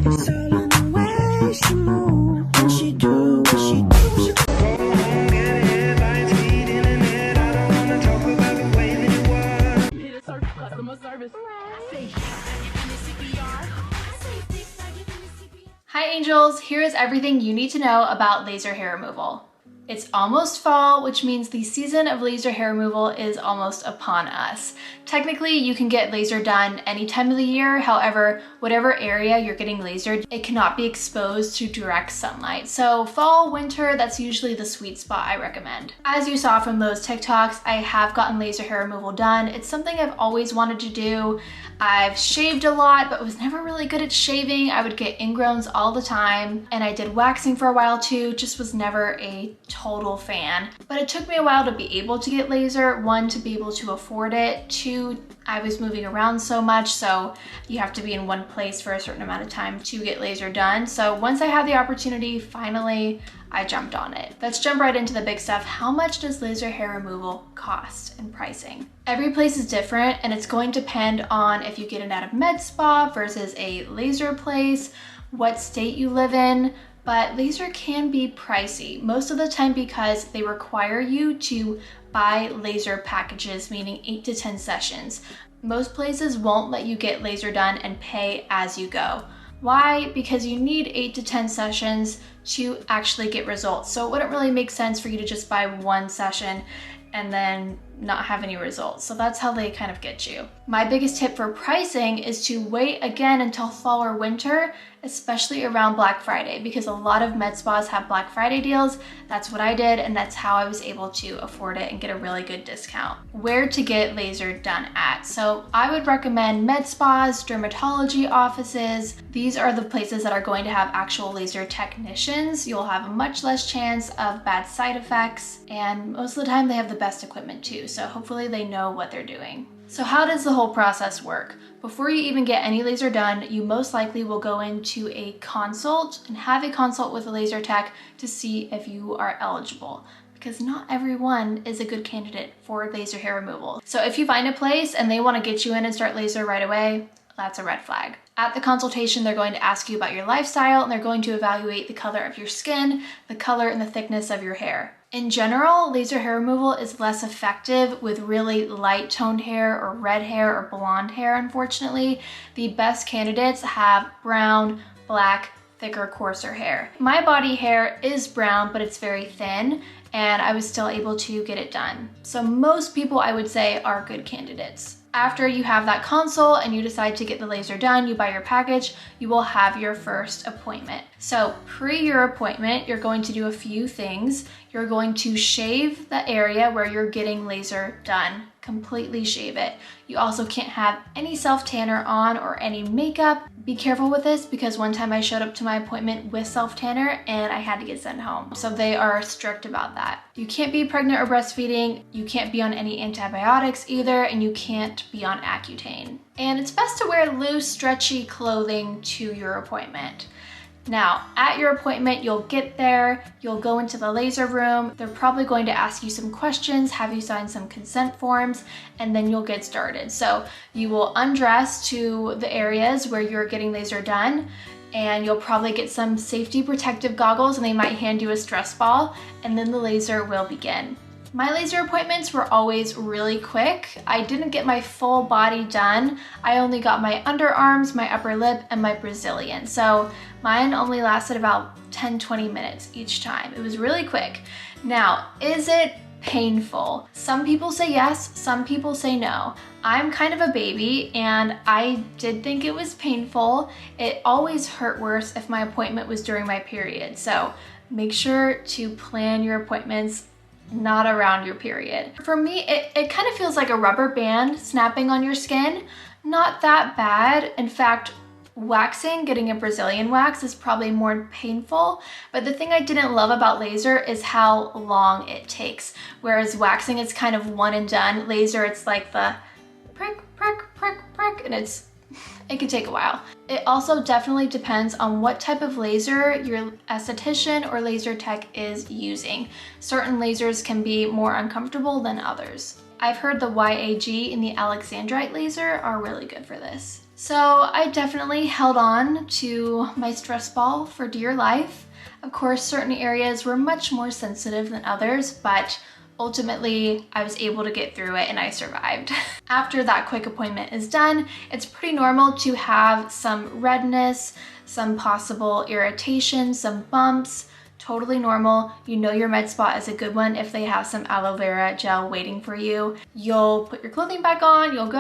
It's all in the way she move when she do what she do. Hi angels, here is everything you need to know about laser hair removal. It's almost fall, which means the season of laser hair removal is almost upon us. Technically, you can get laser done any time of the year. However, whatever area you're getting lasered, it cannot be exposed to direct sunlight. So fall, winter, that's usually the sweet spot I recommend. As you saw from those TikToks, I have gotten laser hair removal done. It's something I've always wanted to do. I've shaved a lot, but was never really good at shaving. I would get ingrowns all the time, and I did waxing for a while too, just was never a total fan. But it took me a while to be able to get laser. One, to be able to afford it. Two, I was moving around so much, so you have to be in one place for a certain amount of time to get laser done. So once I had the opportunity, finally, I jumped on it. Let's jump right into the big stuff. How much does laser hair removal cost and pricing? Every place is different, and it's going to depend on if you get it at a med spa versus a laser place, what state you live in, but laser can be pricey most of the time because they require you to buy laser packages, meaning 8 to 10 sessions. Most places won't let you get laser done and pay as you go. Why? Because you need 8 to 10 sessions to actually get results. So it wouldn't really make sense for you to just buy one session and then not have any results. So that's how they kind of get you. My biggest tip for pricing is to wait again until fall or winter, especially around Black Friday, because a lot of med spas have Black Friday deals. That's what I did, and that's how I was able to afford it and get a really good discount. Where to get laser done at? So I would recommend med spas, dermatology offices. These are the places that are going to have actual laser technicians. You'll have a much less chance of bad side effects, and most of the time they have the best equipment too. So hopefully they know what they're doing. So how does the whole process work? Before you even get any laser done, you most likely will go into a consult and have a consult with a laser tech to see if you are eligible, because not everyone is a good candidate for laser hair removal. So if you find a place and they want to get you in and start laser right away, that's a red flag. At the consultation, they're going to ask you about your lifestyle, and they're going to evaluate the color of your skin, the color and the thickness of your hair. In general, laser hair removal is less effective with really light toned hair or red hair or blonde hair, unfortunately. The best candidates have brown, black, thicker, coarser hair. My body hair is brown, but it's very thin, and I was still able to get it done. So most people, I would say, are good candidates. After you have that consult and you decide to get the laser done, you buy your package, you will have your first appointment. So pre your appointment, you're going to do a few things. You're going to shave the area where you're getting laser done. Completely shave it. You also can't have any self-tanner on or any makeup. Be careful with this, because one time I showed up to my appointment with self-tanner and I had to get sent home. So they are strict about that. You can't be pregnant or breastfeeding. You can't be on any antibiotics either, and you can't be on Accutane. And it's best to wear loose, stretchy clothing to your appointment. Now, at your appointment, you'll get there, you'll go into the laser room. They're probably going to ask you some questions, have you sign some consent forms, and then you'll get started. So you will undress to the areas where you're getting laser done, and you'll probably get some safety protective goggles, and they might hand you a stress ball, and then the laser will begin. My laser appointments were always really quick. I didn't get my full body done. I only got my underarms, my upper lip, and my Brazilian. So mine only lasted about 10-20 minutes each time. It was really quick. Now, is it painful? Some people say yes, some people say no. I'm kind of a baby, and I did think it was painful. It always hurt worse if my appointment was during my period. So make sure to plan your appointments not around your period. For me, it kind of feels like a rubber band snapping on your skin. Not that bad. In fact, waxing, getting a Brazilian wax, is probably more painful. But the thing I didn't love about laser is how long it takes. Whereas waxing, it's kind of one and done. Laser, it's like the prick, prick, prick, prick, and it can take a while. It also definitely depends on what type of laser your esthetician or laser tech is using. Certain lasers can be more uncomfortable than others. I've heard the YAG and the Alexandrite laser are really good for this. So I definitely held on to my stress ball for dear life. Of course, certain areas were much more sensitive than others, but ultimately I was able to get through it and I survived. After that quick appointment is done, it's pretty normal to have some redness, some possible irritation, some bumps. Totally normal. You know your med spa is a good one if they have some aloe vera gel waiting for you. You'll put your clothing back on, you'll go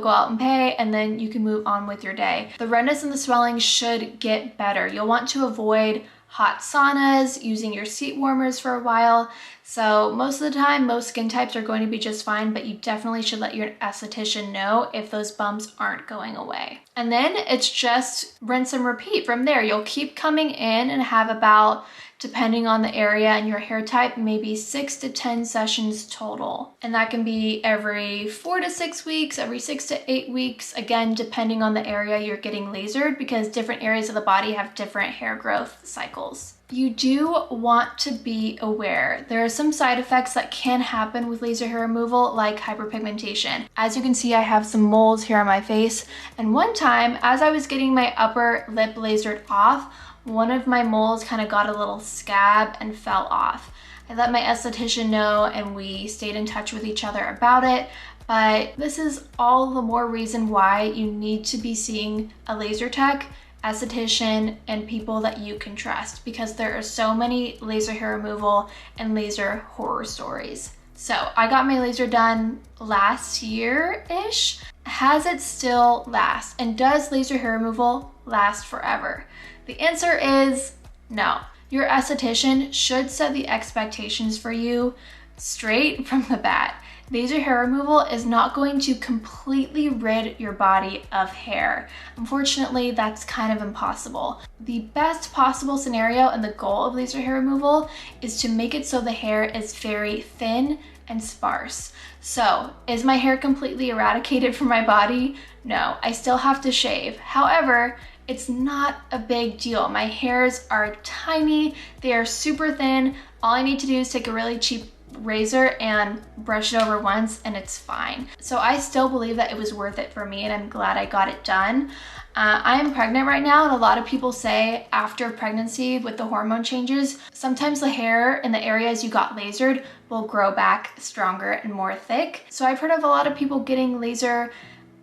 out and pay, and then you can move on with your day. The redness and the swelling should get better. You'll want to avoid hot saunas, using your seat warmers for a while. So most of the time, most skin types are going to be just fine, but you definitely should let your esthetician know if those bumps aren't going away. And then it's just rinse and repeat from there. You'll keep coming in and have about, depending on the area and your hair type, maybe 6 to 10 sessions total. And that can be every 4 to 6 weeks, every 6 to 8 weeks, again, depending on the area you're getting lasered, because different areas of the body have different hair growth cycles. You do want to be aware. There are some side effects that can happen with laser hair removal, like hyperpigmentation. As you can see, I have some moles here on my face. And one time, as I was getting my upper lip lasered off, one of my moles kind of got a little scab and fell off. I let my esthetician know and we stayed in touch with each other about it. But this is all the more reason why you need to be seeing a laser tech, esthetician, and people that you can trust, because there are so many laser hair removal and laser horror stories. So I got my laser done last year-ish. Has it still last? And does laser hair removal last forever? The answer is no. Your esthetician should set the expectations for you straight from the bat. Laser hair removal is not going to completely rid your body of hair. Unfortunately, that's kind of impossible. The best possible scenario and the goal of laser hair removal is to make it so the hair is very thin and sparse. So, is my hair completely eradicated from my body? No, I still have to shave. However, it's not a big deal. My hairs are tiny, they are super thin. All I need to do is take a really cheap razor and brush it over once and it's fine. So I still believe that it was worth it for me and I'm glad I got it done. I am pregnant right now, and a lot of people say after pregnancy with the hormone changes, sometimes the hair in the areas you got lasered will grow back stronger and more thick. So I've heard of a lot of people getting laser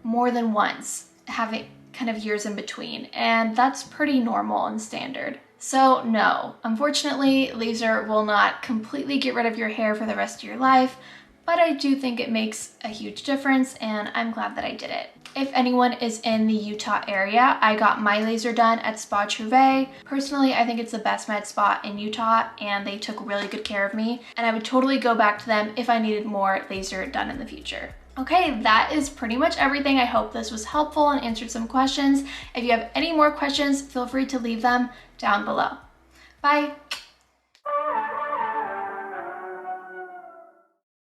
more than once, having kind of years in between, and that's pretty normal and standard. So no, unfortunately, laser will not completely get rid of your hair for the rest of your life, but I do think it makes a huge difference, and I'm glad that I did it. If anyone is in the Utah area, I got my laser done at Spa Trouvé. Personally, I think it's the best med spa in Utah, and they took really good care of me, and I would totally go back to them if I needed more laser done in the future. Okay, that is pretty much everything. I hope this was helpful and answered some questions. If you have any more questions, feel free to leave them down below. Bye.